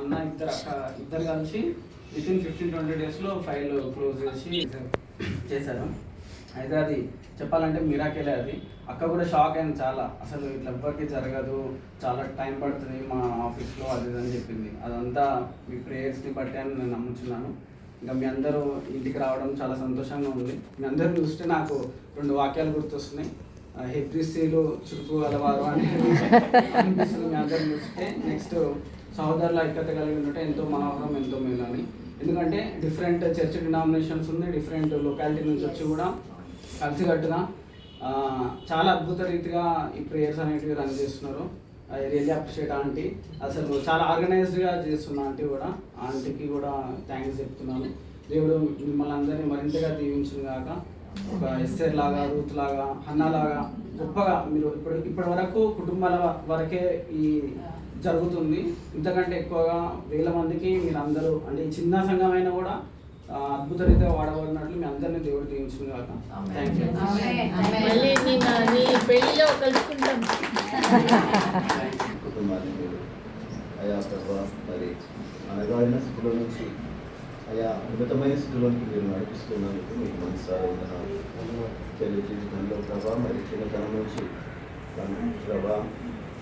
అన్న ఇద్దరు కలిసి వితిన్ 15-20 డేస్లో ఫైల్ క్లోజ్ చేశారు. అయితే అది చెప్పాలంటే మిరాకిలే. అది అక్క కూడా షాక్ అయింది చాలా. అసలు ఇట్లా ఎవ్వరికి జరగదు, చాలా టైం పడుతుంది మా ఆఫీస్లో అది అని చెప్పింది. అదంతా మీ ప్రేయర్స్ని బట్టి అని నేను నమ్ముతున్నాను. ఇంకా మీ అందరూ ఇంటికి రావడం చాలా సంతోషంగా ఉంది. మీ అందరూ చూస్తే నాకు 2 వాక్యాలు గుర్తొస్తున్నాయి. హెబ్రీసీలు చురుకు గలవారు అని అనిపిస్తుంది మీ అందరూ చూస్తే. నెక్స్ట్ సహోదరుల ఐక్యత కలిగి ఉంటే ఎంతో మనోహరం, ఎంతో మేలు అని. ఎందుకంటే డిఫరెంట్ చర్చ్ డినామినేషన్స్ ఉంది, డిఫరెంట్ లొకాలిటీ నుంచి వచ్చి కూడా కలిసికట్టుగా చాలా అద్భుత రీతిగా ఈ ప్రేయర్స్ అనేటివి రన్ చేస్తున్నారు. I really appreciate aunty. అసలు చాలా ఆర్గనైజ్డ్గా చేస్తున్న ఆంటీకి కూడా థ్యాంక్స్ చెప్తున్నాను. దేవుడు మిమ్మల్ని అందరినీ మరింతగా దీవించును గాక. ఒక ఎస్ఆర్ లాగా, రూత్ లాగా, హన్నా లాగా గొప్పగా మీరు ఇప్పటి వరకు కుటుంబాల వరకే ఈ జరుగుతుంది. ఇంతకంటే ఎక్కువగా వేల మందికి మీరు అందరూ అంటే ఈ చిన్న సంఘమైనా కూడా అద్భుత రీతిగా వాడబడినట్లు మీ అందరినీ దేవుడు దీవించును గాక. Thank you. అయా ప్రభా, మరి అనగాడిన స్థితిలో నుంచి అయా ఉన్నతమైన స్థితిలోనికి మీరు నడిపిస్తున్నందుకు మీకు మనసారా చెల్లి జీవితంలో ప్రభా, మరి చిన్నతనం నుంచి ప్రభా,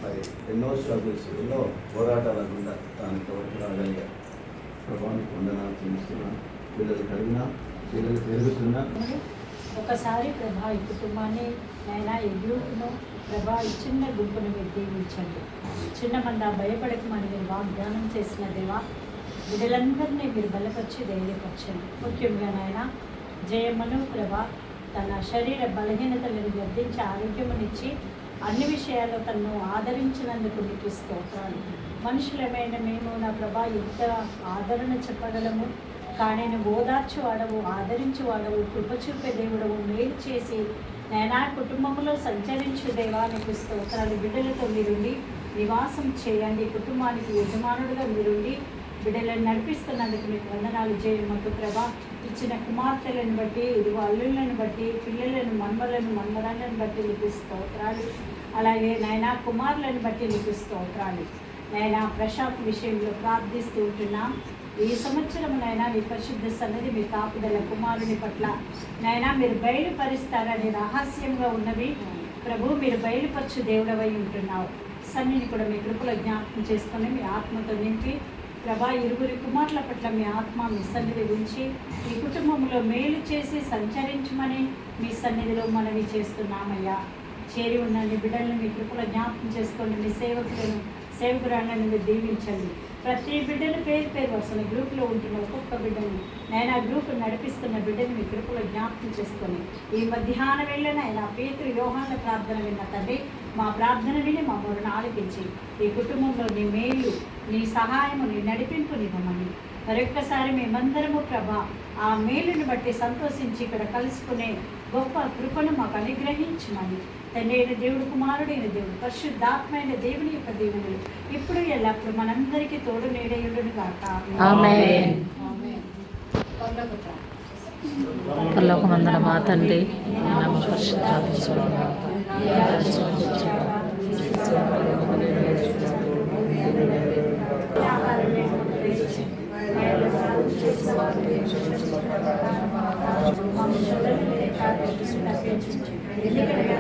మరి ఎన్నో స్ట్రగుల్స్, ఎన్నో పోరాటాల గుండా తాను ప్రవర్తనగా ప్రభావానికి వందనాలు చూపిస్తున్నాను. పిల్లలు కలిగినా, పిల్లలు పెరుగుతున్నా. ఒకసారి ప్రభా ఈ కుటుంబాన్ని నైనా ఈ గ్రూప్ను ప్రభా ఈ చిన్న గుంపును మీరు దీవించండి. చిన్న మంద భయపడకమని మీరు వాగ్దానం చేసిన దేవా, వీళ్ళందరినీ మీరు బలపరిచి ధైర్యపరచండి. ముఖ్యంగా నాయన జయమ్మను ప్రభా తన శరీర బలహీనతలను గద్దించి ఆరోగ్యమునిచ్చి అన్ని విషయాల్లో తనను ఆదరించినందుకు మీకు స్తోత్రాలు. మనుషులమైన మేము నా ప్రభా ఎంత ఆదరణ చెప్పగలము, కానీ నువ్వు ఓదార్చువాడవు, ఆదరించువాడవు, కృప చూపే దేవుడవు, మేలు చేసి నేనా కుటుంబంలో సంచరించు దేవా నీకు స్తోత్రాలు. బిడ్డలతో మీరుండి నివాసం చేయండి. కుటుంబానికి యజమానుడుగా మీరుండి బిడ్డలను నడిపిస్తున్నందుకు మీకు వందనాలు. చేయమకు ప్రభా ఇచ్చిన కుమార్తెలను బట్టి, ఇదిగో అల్లుళ్ళను బట్టి, పిల్లలను, మన్మరాలను బట్టి నీకు స్తోత్రాలు. అలాగే నాయనా కుమారులను బట్టి నీకు స్తోత్రాలు. నాయనా ప్రశాంత్ విషయంలో ప్రార్థిస్తూ ఉంటున్నాం. ఈ సంవత్సరం నైనా నీ పరిశుద్ధ సన్నది మీ కాపుదల కుమారుని పట్ల నైనా మీరు బయలుపరుస్తారని రహస్యంగా ఉన్నవి ప్రభు మీరు బయలుపరచు దేవుడవై ఉంటున్నావు. సన్నిని కూడా మీ కృపలో జ్ఞాపకం చేసుకొని మీ ఆత్మతో నింపి ప్రభా ఇరుగురి కుమారుల పట్ల మీ ఆత్మ మీ సన్నిధి ఉంచి మీ కుటుంబంలో మేలు చేసి సంచరించమని మీ సన్నిధిలో మనవి చేస్తున్నామయ్యా. చేరి ఉన్న నీ బిడ్డలను మీ కృపలో జ్ఞాపకం చేసుకోండి. మీ సేవకురాళ్ళని మీరు దీవించండి. ప్రతి బిడ్డలు పేరు వరుసన గ్రూప్లో ఉంటున్న ఒక్కొక్క బిడ్డని నేను గ్రూప్ నడిపిస్తున్న బిడ్డని మీ కృపలో జ్ఞాపకం చేసుకొని ఈ మధ్యాహ్నం వేళ ఆయన పేతురు యోహాన ప్రార్థన విన్న తండ్రి మా ప్రార్థన విని మా మొరను ఆలకించి ఈ కుటుంబంలో నీ మేలు, నీ సహాయము, నీ నడిపింపు నివ్వమని మరొక్కసారి మేమందరము ప్రభా ఆ మేలుని బట్టి సంతోషించి ఇక్కడ కలుసుకునే గొప్ప కృపను మాకు అనుగ్రహించమని తండ్రి అయిన దేవుడు, కుమారుడైన దేవుడు, పరిశుద్ధాత్మైన దేవుని యొక్క దేవుడు ఇప్పుడు ఎల్లప్పుడు మనందరికీ తోడు నీడయుడును గాక. ఆమేన్. పరలోకమందున మా తండ్రి నామము పరిశుద్ధపరచబడును. ఎందుకంటే